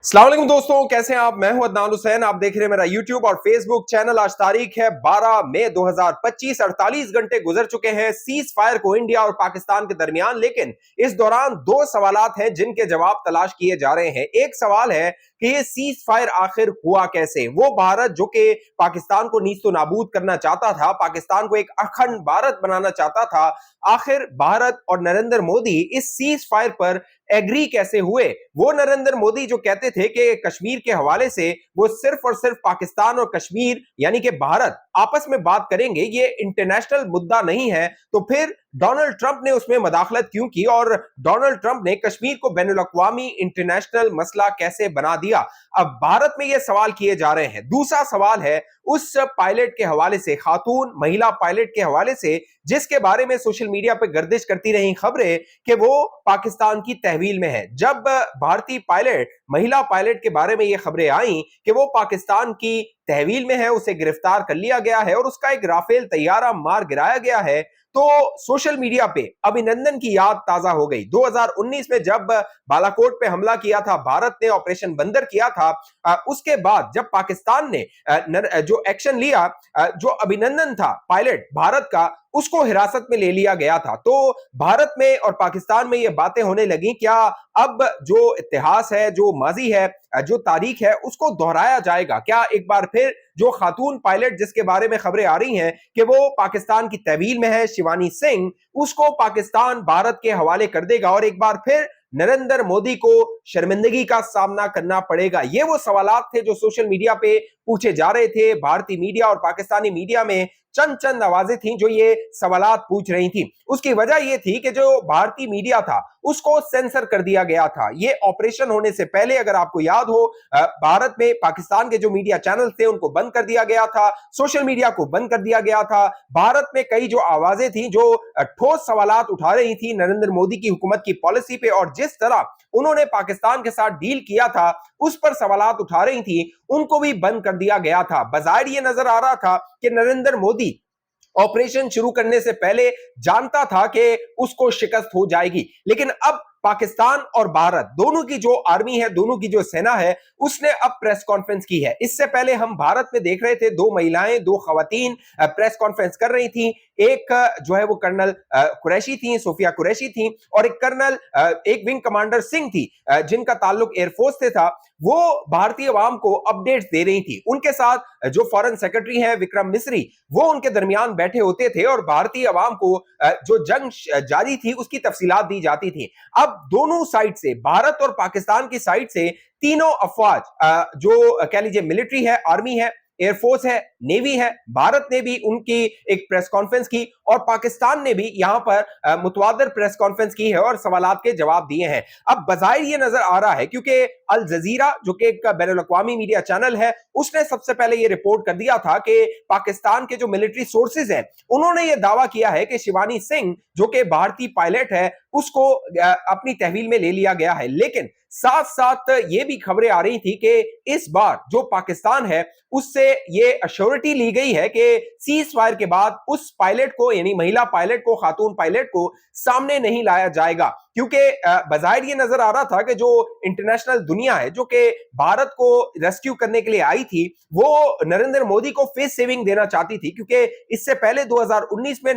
अस्सलाम वालेकुम दोस्तों, कैसे हैं आप। मैं हूं अदनान हुसैन। आप देख रहे हैं मेरा यूट्यूब और फेसबुक चैनल। आज तारीख है 12 मई 2025। 48 घंटे गुजर चुके हैं सीज फायर को इंडिया और पाकिस्तान के दरमियान, लेकिन इस दौरान दो सवालात हैं जिनके जवाब तलाश किए जा रहे हैं। एक सवाल है कि ये सीज फायर आखिर हुआ कैसे। वो भारत जो कि पाकिस्तान को नीस्तो नाबूद करना चाहता था, पाकिस्तान को एक अखंड भारत बनाना चाहता था, आखिर भारत और नरेंद्र मोदी इस सीज फायर पर एग्री कैसे हुए। वो नरेंद्र मोदी जो कहते थे कि कश्मीर के हवाले से वो सिर्फ और सिर्फ पाकिस्तान और कश्मीर यानी कि भारत आपस में बात करेंगे, ये इंटरनेशनल मुद्दा नहीं है, तो फिर डोनाल्ड ट्रंप ने उसमें मदाखलत क्यों की और डोनाल्ड ट्रंप ने कश्मीर को बैनुल-अक़वामी इंटरनेशनल मसला कैसे बना दिया। अब भारत में ये सवाल किए जा रहे हैं। दूसरा सवाल है उस पायलट के हवाले से, खातून महिला पायलट के हवाले से, जिसके बारे में सोशल मीडिया पर गर्दिश करती रही खबरें कि वो पाकिस्तान की तहवील में है। जब भारतीय पायलट, महिला पायलट के बारे में ये खबरें आई कि वो पाकिस्तान की तहवील में है, उसे गिरफ्तार कर लिया गया है और उसका एक राफेल तैयारा मार गिराया गया है, तो सोशल मीडिया पे अभिनंदन की याद ताजा हो गई। 2019 में जब बालाकोट पे हमला किया था, भारत ने ऑपरेशन बंदर किया था, उसके बाद जब पाकिस्तान ने जो एक्शन लिया, जो अभिनंदन था पायलट भारत का, उसको हिरासत में ले लिया गया था। तो भारत में और पाकिस्तान में ये बातें होने लगी, क्या अब जो इतिहास है, जो माजी है, जो तारीख है, उसको दोहराया जाएगा। क्या एक बार फिर जो खातून पायलट जिसके बारे में खबरें आ रही हैं कि वो पाकिस्तान की तहवील में है, शिवानी सिंह, उसको पाकिस्तान भारत के हवाले कर देगा और एक बार फिर नरेंद्र मोदी को शर्मिंदगी का सामना करना पड़ेगा। ये वो सवालात थे जो सोशल मीडिया पे पूछे जा रहे थे। भारतीय मीडिया और पाकिस्तानी मीडिया में चंद चंद आवाजें थीं जो ये सवालात पूछ रही थी। उसकी वजह ये थी कि जो भारतीय मीडिया था उसको सेंसर कर दिया गया था। ये ऑपरेशन होने से पहले, अगर आपको याद हो, भारत में पाकिस्तान के जो मीडिया चैनल थे उनको बंद कर दिया गया था, सोशल मीडिया को बंद कर दिया गया था। भारत में कई जो आवाजें थी जो ठोस सवालात उठा रही थी नरेंद्र मोदी की हुकूमत की पॉलिसी पे और जिस तरह उन्होंने पाकिस्तान के साथ डील किया था, उस पर सवालात उठा रही थी, उनको भी बंद कर दिया गया था। बज़ाहिर ये नजर आ रहा था कि नरेंद्र मोदी ऑपरेशन शुरू करने से पहले जानता था कि उसको शिकस्त हो जाएगी, लेकिन अब पाकिस्तान और भारत दोनों की जो आर्मी है, दोनों की जो सेना है, उसने अब प्रेस कॉन्फ्रेंस की है। इससे पहले हम भारत में देख रहे थे दो महिलाएं, दो खवातीन प्रेस कॉन्फ्रेंस कर रही थी। एक जो है वो कर्नल कुरैशी थी, सोफिया कुरैशी थी, और एक कर्नल, एक विंग कमांडर सिंह थी, जिनका ताल्लुक एयरफोर्स से था। वो भारतीय अवाम को अपडेट्स दे रही थी। उनके साथ जो फॉरेन सेक्रेटरी हैं विक्रम मिस्री, वो उनके दरमियान बैठे होते थे और भारतीय अवाम को जो जंग जारी थी उसकी तफसीलात दी जाती थी। अब दोनों साइड से, भारत और पाकिस्तान की साइड से, तीनों अफवाज, जो कह लीजिए मिलिट्री है, आर्मी है, एयरफोर्स है, नेवी है, भारत ने भी उनकी एक प्रेस कॉन्फ्रेंस की और पाकिस्तान ने भी यहां पर मुतवादर प्रेस कॉन्फ्रेंस की है और सवालात के जवाब दिए हैं। अब बज़ाहिर ये नजर आ रहा है, क्योंकि अल जजीरा जो कि एक बैनुल-अक़वामी मीडिया चैनल है, उसने सबसे पहले ये रिपोर्ट कर दिया था कि पाकिस्तान के जो मिलिट्री सोर्सेज हैं, उन्होंने ये दावा किया है कि शिवानी सिंह जो कि भारतीय पायलट है, उसको अपनी तहवील में ले लिया गया है। लेकिन साथ साथ ये भी खबरें आ रही थी कि इस बार जो पाकिस्तान है उससे ये अश्योरिटी ली गई है कि सीज फायर के बाद उस पायलट को, यानी महिला पायलट को, खातून पायलट को सामने नहीं लाया जाएगा, क्योंकि बज़ाहिर ये नजर आ रहा था कि जो इंटरनेशनल दुनिया है जो कि भारत को रेस्क्यू करने के लिए आई थी, वो नरेंद्र मोदी को फेस सेविंग देना चाहती थी, क्योंकि इससे पहले 2019 में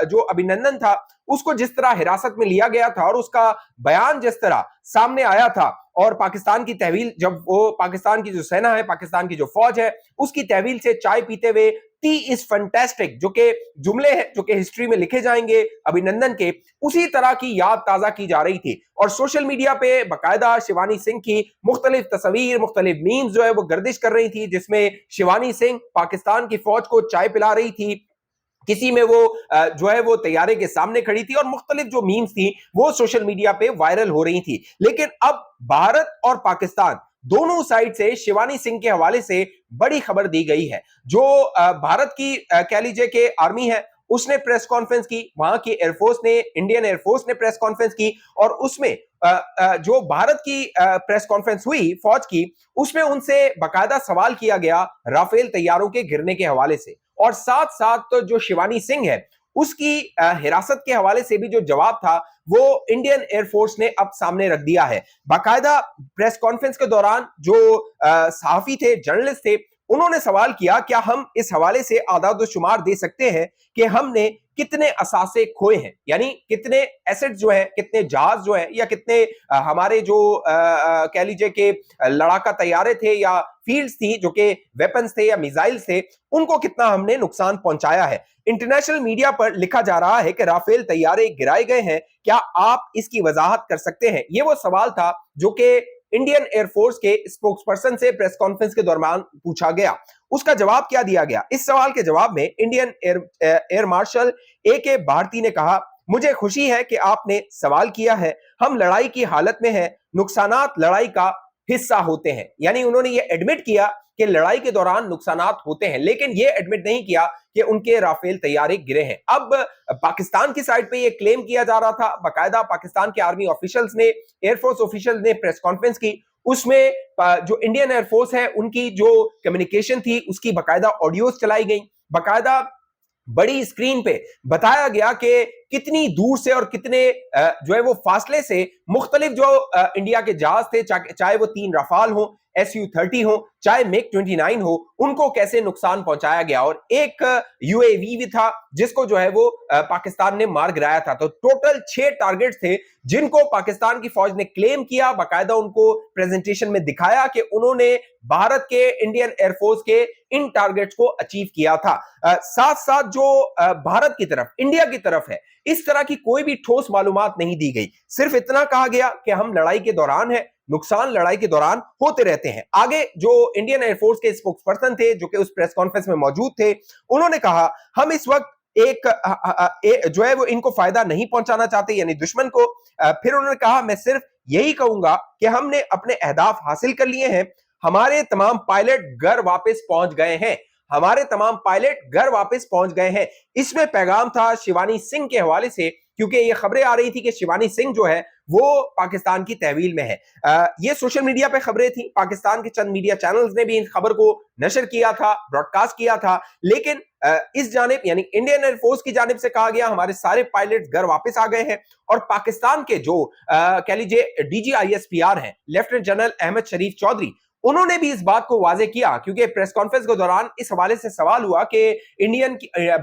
जो अभिनंदन था उसको जिस तरह हिरासत में लिया गया था और उसका बयान जिस तरह सामने आया था, और पाकिस्तान की तहवील, जब वो पाकिस्तान की जो सेना है, पाकिस्तान की जो फौज है, उसकी तहवील से चाय पीते हुए टी इज फैंटास्टिक जो कि जुमले हैं जो कि हिस्ट्री में लिखे जाएंगे अभिनंदन के, उसी तरह की याद ताजा की जा रही थी। और सोशल मीडिया पे बाकायदा शिवानी सिंह की मुख्तलिफ तस्वीर, मुख्तलिफ मीम्स जो है वो गर्दिश कर रही थी, जिसमें शिवानी सिंह पाकिस्तान की फौज को चाय पिला रही थी, किसी में वो जो है वो तैयारे के सामने खड़ी थी, और मुख्तलिफ जो मीम्स थी वो सोशल मीडिया पे वायरल हो रही थी। लेकिन अब भारत और पाकिस्तान दोनों साइड से शिवानी सिंह के हवाले से बड़ी खबर दी गई है। जो भारत की कह लीजिए कि आर्मी है, उसने प्रेस कॉन्फ्रेंस की, वहां की एयरफोर्स ने, इंडियन एयरफोर्स ने प्रेस कॉन्फ्रेंस की, और उसमें जो भारत की प्रेस कॉन्फ्रेंस हुई फौज की, उसमें उनसे बाकायदा सवाल किया गया राफेल तैयारों के गिरने के हवाले से, और साथ साथ तो जो शिवानी सिंह है उसकी हिरासत के हवाले से भी जो जवाब था वो इंडियन एयरफोर्स ने अब सामने रख दिया है। बाकायदा प्रेस कॉन्फ्रेंस के दौरान जो सहाफी थे, जर्नलिस्ट थे, उन्होंने सवाल किया, क्या हम इस हवाले से आदाद शुमार दे सकते हैं कि हमने कितने असासे खोए हैं, यानी कितने एसेट जो है, कितने जहाज जो है, या कितने हमारे जो कह लीजिए कि लड़ाका तैयारे थे या फील्ड्स थी जो कि वेपन्स थे या मिसाइल्स थे, उनको कितना हमने नुकसान पहुंचाया है। इंटरनेशनल मीडिया पर लिखा जा रहा है कि राफेल तैयारे गिराए गए हैं, क्या आप इसकी वजाहत कर सकते हैं? ये वो सवाल था जो कि इंडियन एयरफोर्स के स्पोक्सपर्सन से प्रेस कॉन्फ्रेंस के दौरान पूछा गया। उसका जवाब क्या दिया गया? इस सवाल के जवाब में Indian air marshal A K. Bharti ने कहा, मुझे खुशी है कि आपने सवाल किया है, हम लड़ाई की हालत में हैं, नुकसानात लड़ाई का हिस्सा होते हैं। यानी उन्होंने ये एडमिट किया कि लड़ाई के दौरान नुकसानात होते हैं, लेकिन ये एडमिट नहीं किया कि उनके राफेल तैयारे गिरे हैं। अब पाकिस्तान की साइड पे ये क्लेम किया जा रहा था, बाकायदा पाकिस्तान के आर्मी ऑफिशियल्स ने, एयरफोर्स ऑफिशियल्स ने प्रेस कॉन्फ्रेंस की, उसमें जो इंडियन एयरफोर्स है उनकी जो कम्युनिकेशन थी उसकी बाकायदा ऑडियोज चलाई गई, बाकायदा बड़ी स्क्रीन पे बताया गया कि कितनी दूर से और कितने जो है वो फासले से मुख्तलिफ जो इंडिया के जहाज थे, चाहे वो 3 रफाल हो, SU-30 हो, चाहे MiG 29 हो, उनको कैसे नुकसान पहुंचाया गया। और एक UAV भी था जिसको जो है वो पाकिस्तान ने मार गिराया था। तो टोटल 6 टारगेट्स थे जिनको पाकिस्तान की फौज ने क्लेम किया, बाकायदा उनको प्रेजेंटेशन में दिखाया कि उन्होंने भारत के इंडियन एयरफोर्स के इन टारगेट्स को अचीव किया था। साथ साथ जो भारत की तरफ, इंडिया की तरफ है, इस तरह की कोई भी ठोस मालूमात नहीं दी गई। सिर्फ इतना कहा गया कि हम लड़ाई के दौरान है, नुकसान लड़ाई के दौरान होते रहते हैं। आगे जो इंडियन एयरफोर्स के स्पोक्सपर्सन थे जो कि उस प्रेस कॉन्फ्रेंस में मौजूद थे, उन्होंने कहा, हम इस वक्त जो है वो इनको फायदा नहीं पहुंचाना चाहते, यानी दुश्मन को। फिर उन्होंने कहा, मैं सिर्फ यही कहूंगा कि हमने अपने अहदाफ हासिल कर लिए हैं, हमारे तमाम पायलट घर वापस पहुंच गए हैं, हमारे तमाम पायलट घर वापस पहुंच गए हैं। इसमें पैगाम था शिवानी सिंह के हवाले से, क्योंकि ये खबरें आ रही थी कि शिवानी सिंह जो है वो पाकिस्तान की तहवील में है। ये सोशल मीडिया पे खबरें थी, पाकिस्तान के चंद मीडिया चैनल्स ने भी इन खबर को नशर किया था, ब्रॉडकास्ट किया था, लेकिन इस जानिब यानी इंडियन एयरफोर्स की जानिब से कहा गया हमारे सारे पायलट घर वापस आ गए हैं। और पाकिस्तान के जो कह लीजिए DGISPR हैं, लेफ्टिनेंट जनरल अहमद शरीफ चौधरी, उन्होंने भी इस बात को वाजे किया, क्योंकि प्रेस कॉन्फ्रेंस के दौरान इस हवाले से सवाल हुआ कि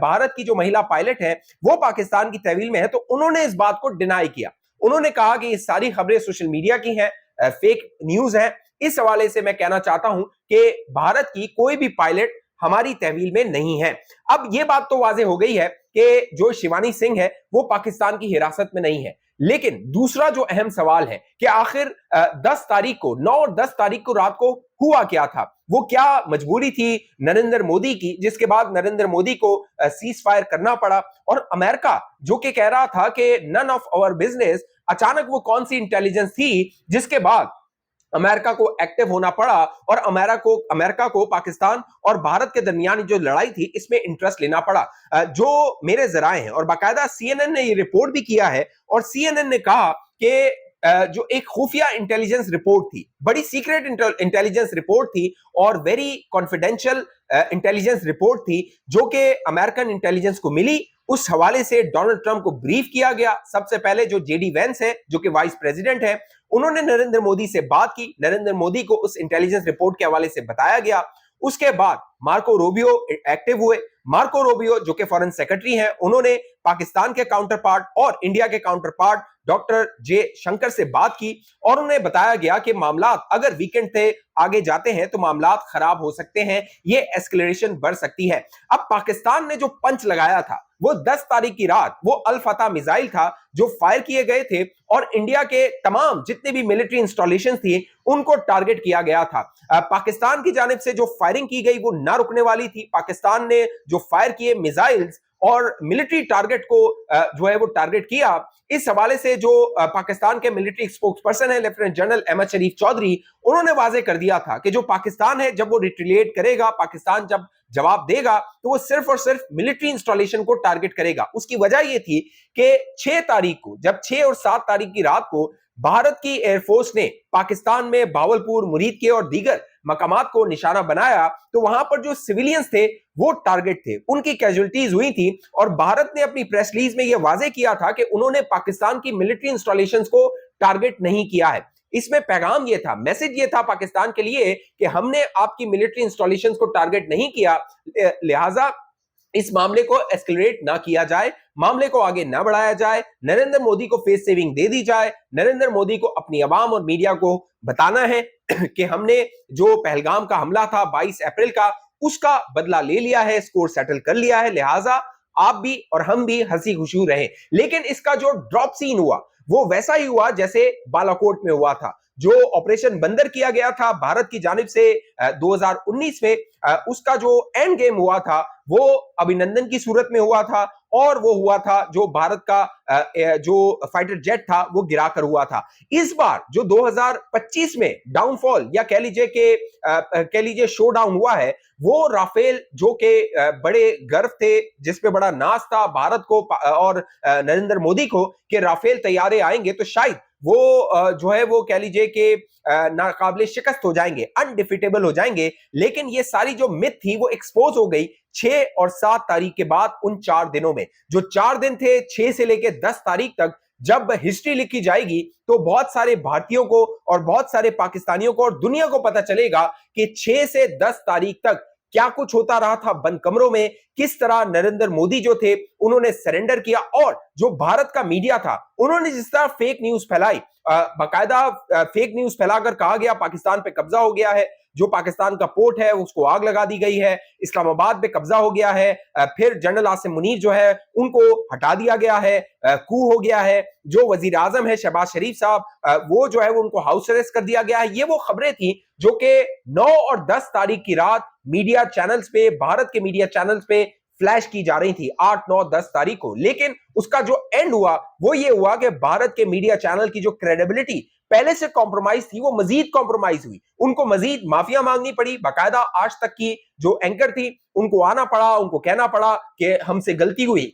भारत की जो महिला पायलट है वो पाकिस्तान की तहवील में है, तो उन्होंने इस बात को डिनाई किया। उन्होंने कहा कि ये सारी खबरें सोशल मीडिया की हैं, फेक न्यूज है। इस हवाले से मैं कहना चाहता हूं कि भारत की कोई भी पायलट हमारी तहवील में नहीं है। अब ये बात तो वाजे हो गई है कि जो शिवानी सिंह है वो पाकिस्तान की हिरासत में नहीं है, लेकिन दूसरा जो अहम सवाल है कि आखिर 10 तारीख को, 9 और 10 तारीख को रात को हुआ क्या था? वो क्या मजबूरी थी नरेंद्र मोदी की, जिसके बाद नरेंद्र मोदी को सीज फायर करना पड़ा? और अमेरिका जो कि कह रहा था कि नन ऑफ आवर बिजनेस, अचानक वो कौन सी इंटेलिजेंस थी जिसके बाद अमेरिका को एक्टिव होना पड़ा और अमेरिका को पाकिस्तान और भारत के दरमियान जो लड़ाई थी इसमें इंटरेस्ट लेना पड़ा? जो मेरे जराए हैं, और बाकायदा CNN ने ये रिपोर्ट भी किया है, और CNN ने कहा कि जो एक खुफिया इंटेलिजेंस रिपोर्ट थी, बड़ी सीक्रेट इंटेलिजेंस रिपोर्ट थी और वेरी कॉन्फिडेंशियल इंटेलिजेंस रिपोर्ट थी जो कि अमेरिकन इंटेलिजेंस को मिली। उस हवाले से डोनाल्ड ट्रंप को ब्रीफ किया गया। सबसे पहले जो JD वेंस है जो कि वाइस प्रेसिडेंट है, उन्होंने नरेंद्र मोदी से बात की, नरेंद्र मोदी को उस इंटेलिजेंस रिपोर्ट के हवाले से बताया गया। उसके बाद मार्को रूबियो एक्टिव हुए। मार्को रूबियो जो कि फॉरेन सेक्रेटरी हैं, उन्होंने पाकिस्तान के काउंटर पार्ट और इंडिया के काउंटर पार्ट डॉक्टर जे शंकर से बात की और उन्हें बताया गया कि मामलात अगर वीकेंड से आगे जाते हैं तो मामलात खराब हो सकते हैं, ये एस्केलेशन बढ़ सकती है। अब पाकिस्तान ने जो पंच लगाया था वो 10 तारीख की रात वो अल फतह मिसाइल था जो फायर किए गए थे और इंडिया के तमाम जितने भी मिलिट्री इंस्टॉलेशन थी उनको टारगेट किया गया था। पाकिस्तान की जानिब से जो फायरिंग की गई वो ना रुकने वाली थी। पाकिस्तान ने जो फायर किए मिसाइल्स और मिलिट्री टारगेट को जो है वो टारगेट किया। इस हवाले से जो पाकिस्तान के मिलिट्री स्पोक्सपर्सन है लेफ्टिनेंट जनरल अहमद शरीफ चौधरी, उन्होंने वाजे कर दिया था कि जो पाकिस्तान है जब वो रिट्रीलिएट करेगा, पाकिस्तान जब जवाब देगा तो वो सिर्फ और सिर्फ मिलिट्री इंस्टॉलेशन को टारगेट करेगा। उसकी वजह ये थी कि 6 तारीख को, जब 6 और 7 तारीख की रात को भारत की एयरफोर्स ने पाकिस्तान में बावलपुर, मुरीदके और दीगर मकामात को निशाना बनाया तो वहां पर जो सिविलियंस थे वो टारगेट थे, उनकी कैजुअलिटीज हुई थी। और भारत ने अपनी प्रेस रिलीज में यह वाजे किया था कि उन्होंने पाकिस्तान की मिलिट्री इंस्टॉलेशंस को टारगेट नहीं किया है। इसमें पैगाम यह था, मैसेज यह था पाकिस्तान के लिए कि हमने आपकी मिलिट्री इंस्टॉलेशंस को टारगेट नहीं किया, लिहाजा इस मामले को एस्केलेट ना किया जाए, मामले को आगे ना बढ़ाया जाए, नरेंद्र मोदी को फेस सेविंग दे दी जाए। नरेंद्र मोदी को अपनी आवाम और मीडिया को बताना है कि हमने जो पहलगाम का हमला था 22 अप्रैल का, उसका बदला ले लिया है, स्कोर सेटल कर लिया है, लिहाजा आप भी और हम भी हंसी खुशी रहे। लेकिन इसका जो ड्रॉप सीन हुआ वो वैसा ही हुआ जैसे बालाकोट में हुआ था। जो ऑपरेशन बंदर किया गया था भारत की जानिब से 2019 में, उसका जो एंड गेम हुआ था वो अभिनंदन की सूरत में हुआ था, और वो हुआ था जो भारत का जो फाइटर जेट था वो गिराकर हुआ था। इस बार जो 2025 में डाउनफॉल या कह लीजिए शो डाउन हुआ है, वो राफेल जो के बड़े गर्व थे, जिसपे बड़ा नाज था भारत को और नरेंद्र मोदी को कि राफेल तैयारे आएंगे तो शायद वो जो है वो कह लीजिए कि नाकाबिले शिकस्त हो जाएंगे, अनडिफिटेबल हो जाएंगे। लेकिन ये सारी जो मिथ थी वो एक्सपोज हो गई 6 और 7 तारीख के बाद। उन 4 दिनों में जो 4 दिन थे, 6 से लेकर 10 तारीख तक, जब हिस्ट्री लिखी जाएगी तो बहुत सारे भारतीयों को और बहुत सारे पाकिस्तानियों को और दुनिया को पता चलेगा कि 6 से 10 तारीख तक क्या कुछ होता रहा था बंद कमरों में, किस तरह नरेंद्र मोदी जो थे उन्होंने सरेंडर किया, और जो भारत का मीडिया था उन्होंने जिस तरह फेक न्यूज फैलाई, बाकायदा फेक न्यूज फैलाकर कहा गया पाकिस्तान पे कब्जा हो गया है, जो पाकिस्तान का पोर्ट है उसको आग लगा दी गई है, इस्लामाबाद पे कब्जा हो गया है, फिर जनरल आसिम मुनीर जो है उनको हटा दिया गया है, कू हो गया है, जो वजीर आजम है शहबाज शरीफ साहब वो जो है वो उनको हाउस अरेस्ट कर दिया गया है। ये वो खबरें थी जो कि 9 और 10 तारीख की रात मीडिया चैनल्स पे, भारत के मीडिया चैनल्स पे फ्लैश की जा रही थी 8, 9, 10 तारीख को। लेकिन उसका जो एंड हुआ वो ये हुआ कि भारत के मीडिया चैनल की जो क्रेडिबिलिटी पहले से कॉम्प्रोमाइज थी वो मजीद कॉम्प्रोमाइज हुई, उनको मजीद माफिया मांगनी पड़ी। बाकायदा आज तक की जो एंकर थी उनको आना पड़ा, उनको कहना पड़ा कि हमसे गलती हुई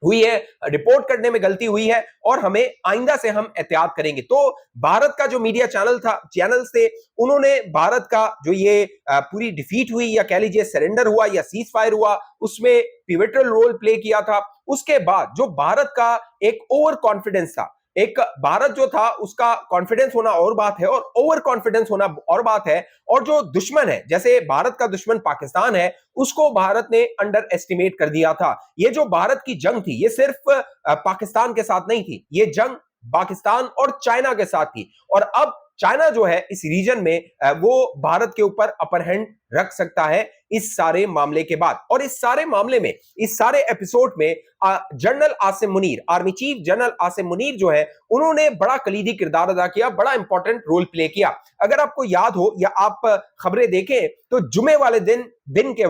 है, रिपोर्ट करने में गलती हुई है और हमें आइंदा से हम एहतियात करेंगे। तो भारत का जो मीडिया चैनल्स थे उन्होंने भारत का जो ये पूरी डिफीट हुई या कह लीजिए सरेंडर हुआ या सीज फायर हुआ उसमें पिवटल रोल प्ले किया था। उसके बाद जो भारत का एक ओवर कॉन्फिडेंस था, एक भारत जो था उसका कॉन्फिडेंस होना और बात है और ओवर कॉन्फिडेंस होना और बात है, और जो दुश्मन है जैसे भारत का दुश्मन पाकिस्तान है उसको भारत ने अंडर एस्टिमेट कर दिया था। ये जो भारत की जंग थी ये सिर्फ पाकिस्तान के साथ नहीं थी, ये जंग पाकिस्तान और चाइना के साथ थी। और अब चाइना जो है इस रीजन में वो भारत के ऊपर अपर हैंड रख सकता है इस सारे मामले के बाद। और इस सारे मामले में, इस सारे एपिसोड में general Asim Munir, army chief general Asim Munir जो है उन्होंने बड़ा कलीदी किरदार अदा किया, बड़ा इंपॉर्टेंट रोल प्ले किया। अगर आपको याद हो या आप खबरें देखें तो जुमे वाले दिन दिन के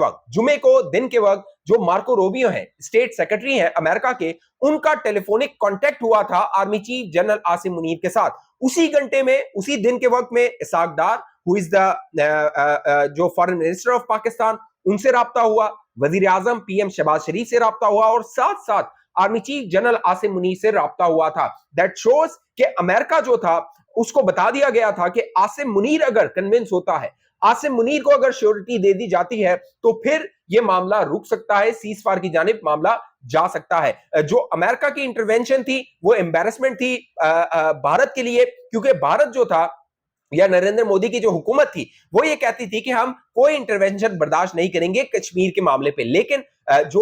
वक्त जो मार्को रूबियो हैं, स्टेट सेक्रेटरी हैं अमेरिका के, उनका टेलीफोनिक कांटेक्ट हुआ था army chief general Asim Munir के साथ। उसी घंटे में, उसी दिन के वक्त में Ishaq Dar who is the जो फॉरेन मिनिस्टर ऑफ पाकिस्तान, उनसे राब्ता हुआ, वजीर आजम पीएम शहबाज शरीफ से राब्ता हुआ और साथ साथ army chief general Asim Munir से राब्ता हुआ था। दैट शोज कि अमेरिका जो था उसको बता दिया गया था कि आसिम मुनीर अगर कन्विंस होता है, आसिम मुनीर को अगर श्योरिटी दे दी जाती है तो फिर यह मामला रुक सकता है, सीज फायर की जानिब मामला जा सकता है। जो अमेरिका की इंटरवेंशन थी वो एम्बैरेसमेंट थी भारत के लिए, क्योंकि भारत जो था या नरेंद्र मोदी की जो हुकूमत थी वो ये कहती थी कि हम कोई इंटरवेंशन बर्दाश्त नहीं करेंगे कश्मीर के मामले पे। लेकिन जो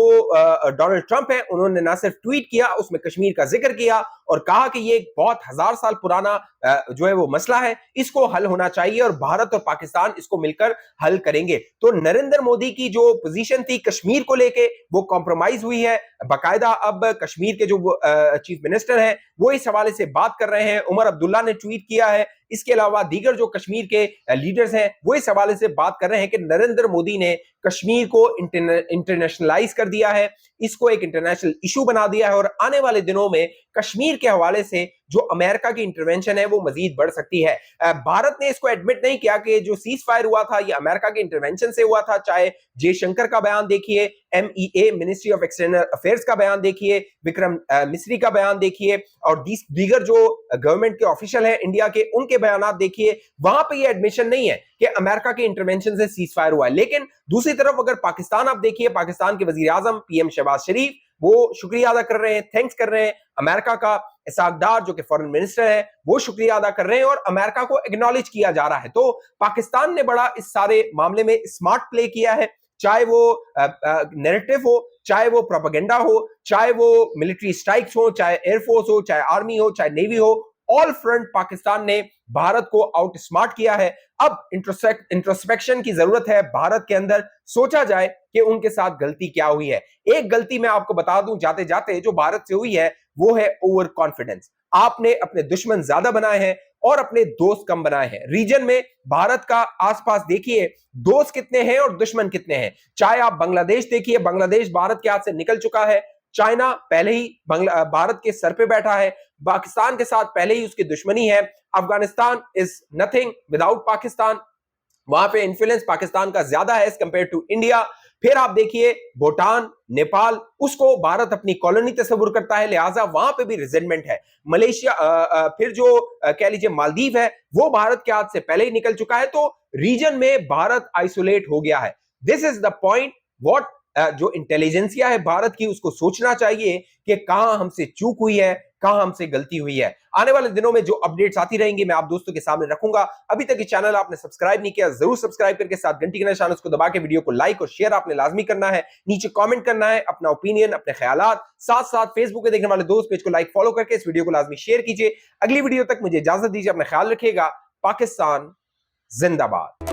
डोनाल्ड ट्रंप है उन्होंने ना सिर्फ ट्वीट किया, उसमें कश्मीर का जिक्र किया और कहा कि ये बहुत 1000 साल पुराना जो है वो मसला है, इसको हल होना चाहिए और भारत और पाकिस्तान इसको मिलकर हल करेंगे। तो नरेंद्र मोदी की जो पोजीशन थी कश्मीर को लेके वो कॉम्प्रोमाइज हुई है। बाकायदा अब कश्मीर के जो चीफ मिनिस्टर हैं वो इस हवाले से बात कर रहे हैं, उमर अब्दुल्ला ने ट्वीट किया है, इसके अलावा दीगर जो कश्मीर के लीडर्स हैं वो इस हवाले से बात कर रहे हैं कि नरेंद्र मोदी ने कश्मीर को इंटरनेशनलाइज कर दिया है, इसको एक इंटरनेशनल इशू बना दिया है और आने वाले दिनों में कश्मीर के हवाले से जो अमेरिका की इंटरवेंशन है वो मजीद बढ़ सकती है। भारत ने इसको एडमिट नहीं किया कि जो सीज फायर हुआ था ये अमेरिका के इंटरवेंशन से हुआ था। चाहे जयशंकर का बयान देखिए, MEA ministry of external affairs का बयान देखिए, विक्रम मिस्री का बयान देखिए, और दीगर जो गवर्नमेंट के ऑफिशियल है इंडिया के उनके बयान देखिए, वहां पे ये एडमिशन नहीं है कि अमेरिका के इंटरवेंशन से सीज फायर हुआ है। लेकिन दूसरी तरफ अगर पाकिस्तान आप देखिए, पाकिस्तान के वजीर आजम PM शहबाज शरीफ वो शुक्रिया अदा कर रहे हैं, थैंक्स कर रहे हैं। अमेरिका का इसाक डार जो कि फॉरेन मिनिस्टर है वो शुक्रिया अदा कर रहे हैं और अमेरिका को एक्नॉलेज किया जा रहा है। तो पाकिस्तान ने बड़ा इस सारे मामले में स्मार्ट प्ले किया है, चाहे वो नैरेटिव हो, चाहे वो प्रोपेगेंडा हो, चाहे वो मिलिट्री स्ट्राइक्स हो, चाहे एयरफोर्स हो, चाहे आर्मी हो, चाहे नेवी हो, ऑल फ्रंट पाकिस्तान ने भारत को आउट स्मार्ट किया है। अब इंट्रोस्पेक्शन की जरूरत है भारत के अंदर, सोचा जाए कि उनके साथ गलती क्या हुई है। एक गलती मैं आपको बता दूं जाते जाते जो भारत से हुई है वो है ओवर कॉन्फिडेंस। आपने अपने दुश्मन ज्यादा बनाए हैं और अपने दोस्त कम बनाए हैं। रीजन में भारत का आसपास देखिए दोस्त कितने हैं और दुश्मन कितने हैं। चाहे आप बांग्लादेश देखिए, बांग्लादेश भारत के हाथ से निकल चुका है। चाइना पहले ही भारत के सर पे बैठा है। पाकिस्तान के साथ पहले ही उसकी दुश्मनी है। Afghanistan is nothing without Pakistan, वहां पे इन्फ्लुएंस पाकिस्तान का ज्यादा है एज कंपेयर टू इंडिया। फिर आप देखिए भूटान, नेपाल, उसको भारत अपनी कॉलोनी तस्वुर करता है, लिहाजा वहां पे भी रिजेंटमेंट है। मलेशिया, फिर जो कह लीजिए मालदीव है वो भारत के हाथ से पहले ही निकल चुका है। तो रीजन में भारत आइसोलेट हो गया है। This is the point what जो इंटेलिजेंसिया है भारत की उसको सोचना चाहिए कि कहां हमसे चूक हुई है, कहां हमसे गलती हुई है। आने वाले दिनों में जो अपडेट्स आती रहेंगी मैं आप दोस्तों के सामने रखूंगा। अभी तक ये चैनल आपने सब्सक्राइब नहीं किया, जरूर सब्सक्राइब करके साथ घंटी का निशान उसको दबा के वीडियो को लाइक और शेयर आपने लाजमी करना है। नीचे कमेंट करना है अपना ओपिनियन, अपने ख्यालात। साथ साथ फेसबुक पे देखने वाले दोस्त पेज को लाइक फॉलो करके इस वीडियो को लाजमी शेयर कीजिए। अगली वीडियो तक मुझे इजाजत दीजिए, अपना ख्याल रखिएगा। पाकिस्तान जिंदाबाद।